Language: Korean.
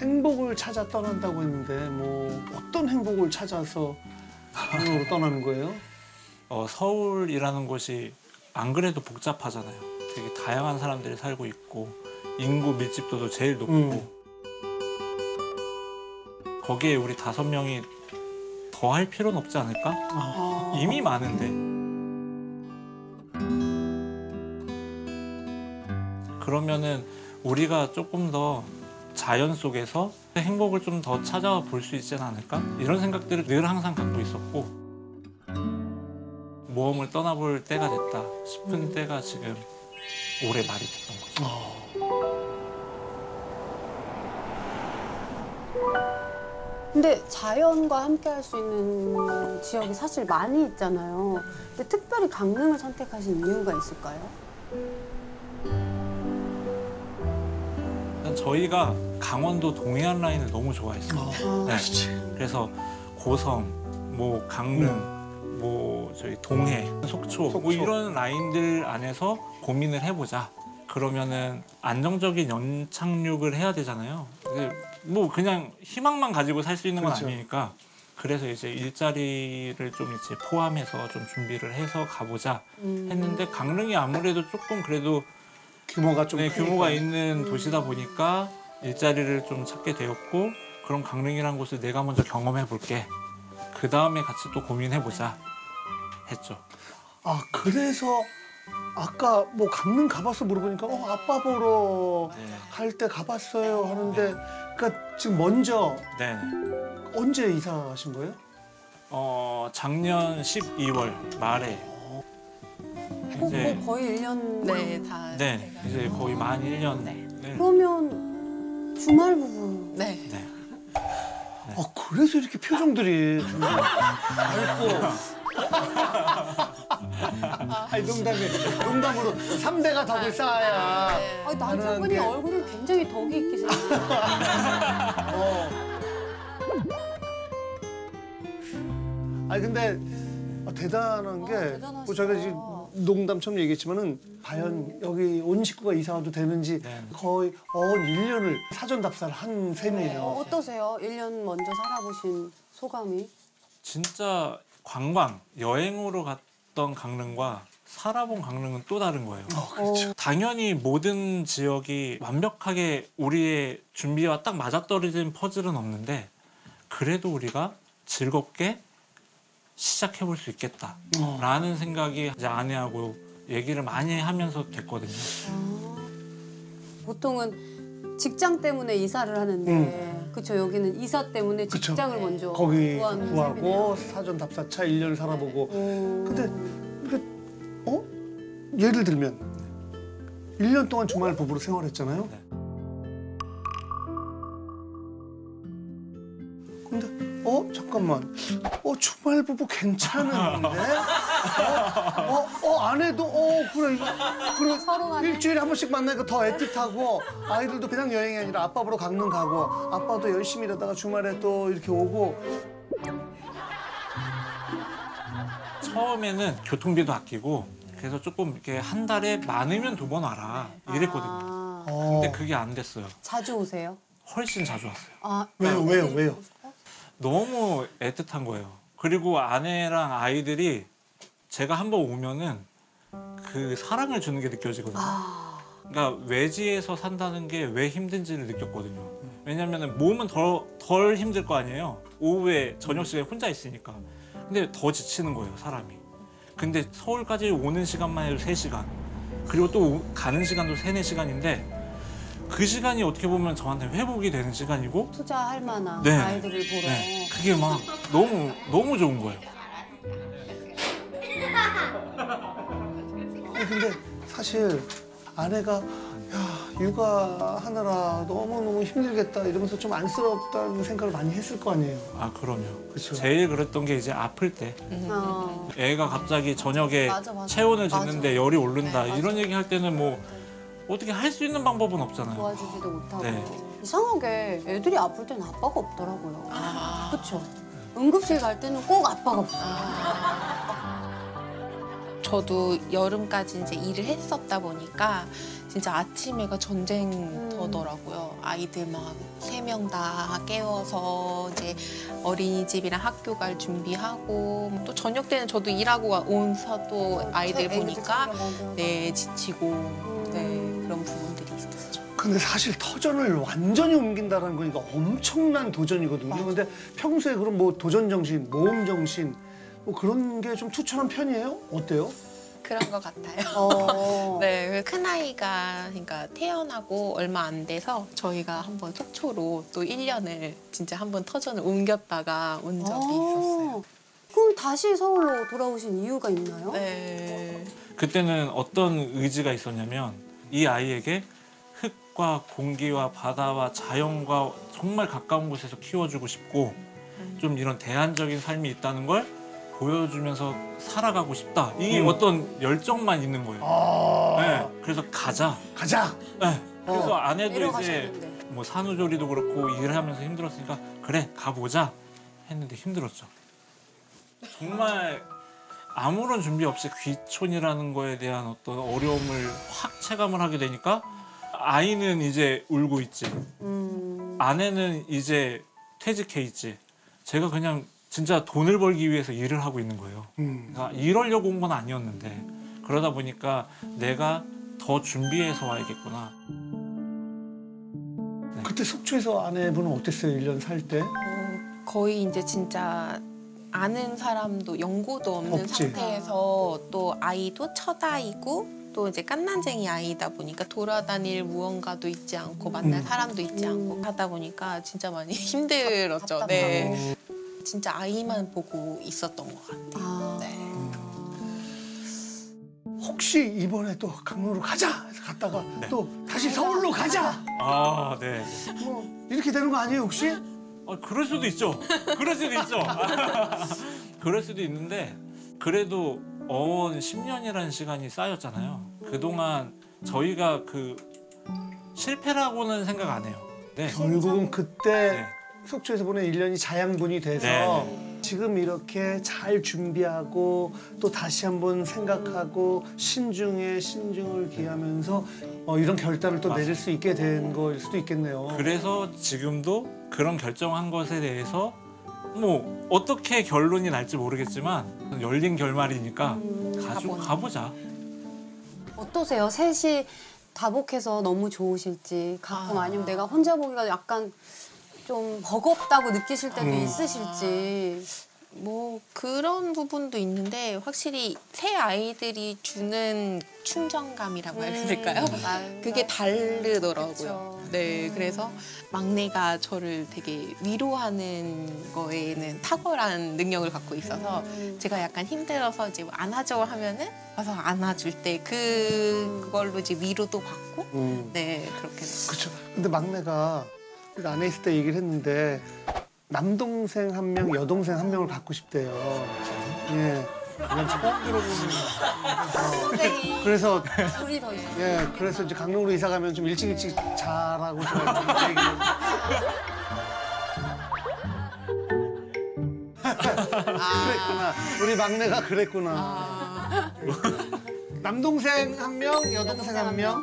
행복을 찾아 떠난다고 했는데 뭐 어떤 행복을 찾아서 한국으로 떠나는 거예요? 서울이라는 곳이 안 그래도 복잡하잖아요. 되게 다양한 사람들이 살고 있고 인구 밀집도도 제일 높고 거기에 우리 5명이 더 할 필요는 없지 않을까? 이미 많은데. 그러면은 우리가 조금 더 자연 속에서 행복을 좀 더 찾아볼 수 있지 않을까? 이런 생각들을 늘 항상 갖고 있었고 모험을 떠나볼 때가 됐다 싶은 때가 지금 올해 말이 됐던 거죠. 근데 자연과 함께 할 수 있는 지역이 사실 많이 있잖아요. 근데 특별히 강릉을 선택하신 이유가 있을까요? 일단 저희가 강원도 동해안 라인을 너무 좋아했어요. 네. 그래서 고성, 뭐 강릉, 뭐 저희 동해, 속초, 뭐 이런 라인들 안에서 고민을 해보자. 그러면은 안정적인 연착륙을 해야 되잖아요. 근데 뭐 그냥 희망만 가지고 살 수 있는 건 아니니까. 그래서 이제 일자리를 좀 이제 포함해서 좀 준비를 해서 가보자 했는데 강릉이 아무래도 조금 그래도 규모가 좀 규모가 있는 도시다 보니까 일자리를 좀 찾게 되었고 그럼 강릉이라는 곳을 내가 먼저 경험해 볼게. 그 다음에 같이 또 고민해 보자 했죠. 아 그래서 아까 뭐 강릉 가봤어 물어보니까 아빠 보러 갈 때 가봤어요 하는데 그러니까 지금 먼저 네. 언제 이사하신 거예요? 작년 12월 말에 이제 거의 1년. 네, 다. 네 이제 거의 만 1년. 네. 그러면 주말 부부. 네. 네. 그래서 이렇게 표정들이 좀 밝고. 아니 농담으로 3대가 덕을 쌓아야. 아니, 남편분이 얼굴이 굉장히 덕이 있게 생겼어요. 아니 근데 대단한 게 대단하시다. 뭐 저희가 지금 농담처럼 얘기했지만은 과연 여기 온 식구가 이사 와도 되는지 거의 1년을 사전 답사를 한 셈이에요. 어떠세요? 1년 먼저 살아보신 소감이? 진짜 관광 여행으로 갔던 강릉과 살아본 강릉은 또 다른 거예요. 그렇죠. 당연히 모든 지역이 완벽하게 우리의 준비와 딱 맞아떨어진 퍼즐은 없는데 그래도 우리가 즐겁게 시작해 볼 수 있겠다라는 생각이 이제 아내하고 얘기를 많이 하면서 됐거든요. 보통은 직장 때문에 이사를 하는데 그쵸 여기는 이사 때문에 그쵸. 직장을 먼저 거기 구하는 구하고 셈이네요. 사전 답사차 1년을 살아보고. 근데 이게 예를 들면 1년 동안 주말 부부로 생활했잖아요. 네. 근데 잠깐만 주말 부부 괜찮은데 아내도 그래 서로 간에. 일주일에 한 번씩 만나니까 더 애틋하고 아이들도 그냥 여행이 아니라 아빠 보러 강릉 가고 아빠도 열심히 일하다가 주말에 또 이렇게 오고. 처음에는 교통비도 아끼고 그래서 조금 이렇게 한 달에 많으면 2번 와라 이랬거든요. 근데 그게 안 됐어요. 자주 오세요? 훨씬 자주 왔어요. 왜요? 너무 애틋한 거예요. 그리고 아내랑 아이들이 제가 한번 오면은 그 사랑을 주는 게 느껴지거든요. 그러니까 외지에서 산다는 게 왜 힘든지를 느꼈거든요. 왜냐면은 몸은 덜 힘들 거 아니에요. 오후에 저녁 시간에 혼자 있으니까. 근데 더 지치는 거예요, 사람이. 근데 서울까지 오는 시간만 해도 3시간. 그리고 또 가는 시간도 3, 4시간인데 그 시간이 어떻게 보면 저한테 회복이 되는 시간이고 투자할 만한 네. 아이들을 보러. 네, 그게 막 너무 좋은 거예요. 아니 근데 사실 아내가 육아하느라 너무너무 힘들겠다 이러면서 좀 안쓰럽다는 생각을 많이 했을 거 아니에요. 아, 그럼요. 그쵸. 제일 그랬던 게 이제 아플 때. 애가 갑자기 저녁에 맞아. 체온을 쟀는데 열이 오른다. 네, 맞아. 이런 얘기 할 때는 뭐 어떻게 할 수 있는 방법은 없잖아요. 도와주지도 못하고. 네. 이상하게 애들이 아플 때는 아빠가 없더라고요. 그쵸? 응급실 갈 때는 꼭 아빠가 없어요. 저도 여름까지 이제 일을 했었다 보니까 진짜 아침에가 전쟁터더라고요. 아이들 막 3명 다 깨워서 이제 어린이집이랑 학교 갈 준비하고 또 저녁 때는 저도 일하고 온서 또 아이들 보니까 네 지치고 네 그런 부분들이 있었죠. 근데 사실 터전을 완전히 옮긴다는 거니까 엄청난 도전이거든요. 맞아. 근데 평소에 그런 뭐 도전 정신, 모험 정신 뭐 그런 게 좀 투철한 편이에요? 어때요? 그런 것 같아요. 어. 네, 큰 아이가 그러니까 태어나고 얼마 안 돼서 저희가 한번 속초로 또 1년을 진짜 한번 터전을 옮겼다가 온 적이 있었어요. 그럼 다시 서울로 돌아오신 이유가 있나요? 네. 그때는 어떤 의지가 있었냐면 이 아이에게 흙과 공기와 바다와 자연과 정말 가까운 곳에서 키워주고 싶고 좀 이런 대안적인 삶이 있다는 걸 보여주면서 살아가고 싶다. 이게 어떤 열정만 있는 거예요. 네, 그래서 가자. 가자. 네, 그래서 아내도 이제 내려가셨는데. 뭐 산후조리도 그렇고 일을 하면서 힘들었으니까 그래 가보자 했는데 힘들었죠. 정말 아무런 준비 없이 귀촌이라는 거에 대한 어떤 어려움을 확 체감을 하게 되니까 아이는 이제 울고 있지. 아내는 이제 퇴직해 있지. 제가 그냥 진짜 돈을 벌기 위해서 일을 하고 있는 거예요. 그러니까 이러려고 온 건 아니었는데 그러다 보니까 내가 더 준비해서 와야겠구나. 그때 속초에서 아내분은 어땠어요? 1년 살 때? 거의 이제 진짜 아는 사람도 연고도 없는 없지. 상태에서 또 아이도 첫 아이고 또 이제 깐난쟁이 아이다 보니까 돌아다닐 무언가도 있지 않고 만날 사람도 있지 않고 하다 보니까 진짜 많이 힘들었죠. 답답하고. 네. 진짜 아이만 보고 있었던 것 같아요. 아. 네. 혹시 이번에 또 강릉으로 가자 해서 갔다가 또 다시 서울로 가자 아, 네. 뭐 이렇게 되는 거 아니에요 혹시? 그럴 수도 있죠. 그럴 수도 있죠. 그럴 수도 있는데 그래도 어원 10년이라는 시간이 쌓였잖아요. 그동안 저희가 그 실패라고는 생각 안 해요. 네. 결국은 그때 네. 속초에서 보낸 1년이 자양분이 돼서 네. 지금 이렇게 잘 준비하고 또 다시 한번 생각하고 신중에 신중을 기하면서 이런 결단을 또 내릴 수 있게 된 거일 수도 있겠네요. 그래서 지금도 그런 결정한 것에 대해서 뭐 어떻게 결론이 날지 모르겠지만 열린 결말이니까 가보자. 어떠세요? 셋이 다복해서 너무 좋으실지 가끔 아니면 내가 혼자 보기가 약간 좀 버겁다고 느끼실 때도 있으실지. 뭐 그런 부분도 있는데 확실히 새 아이들이 주는 충전감이라고 해야 될까요? 그게 다르더라고요. 그쵸. 네, 그래서 막내가 저를 되게 위로하는 거에는 탁월한 능력을 갖고 있어서 제가 약간 힘들어서 이제 안아줘 하면은 와서 안아줄 때 그걸로 이제 위로도 받고 네 그렇게 됐어요. 그렇죠. 근데 막내가 우리 안에 있을 때 얘기를 했는데 남동생 1명, 여동생 1명을 갖고 싶대요. 예. 그냥 처음 들어보는 그래서 둘이 더 있어요. 예, 그래서 이제 강릉으로 이사 가면 좀 일찍 자라고 제가 얘기를. 그랬구나. 우리 막내가 그랬구나. 남동생 1명, 여동생 1명.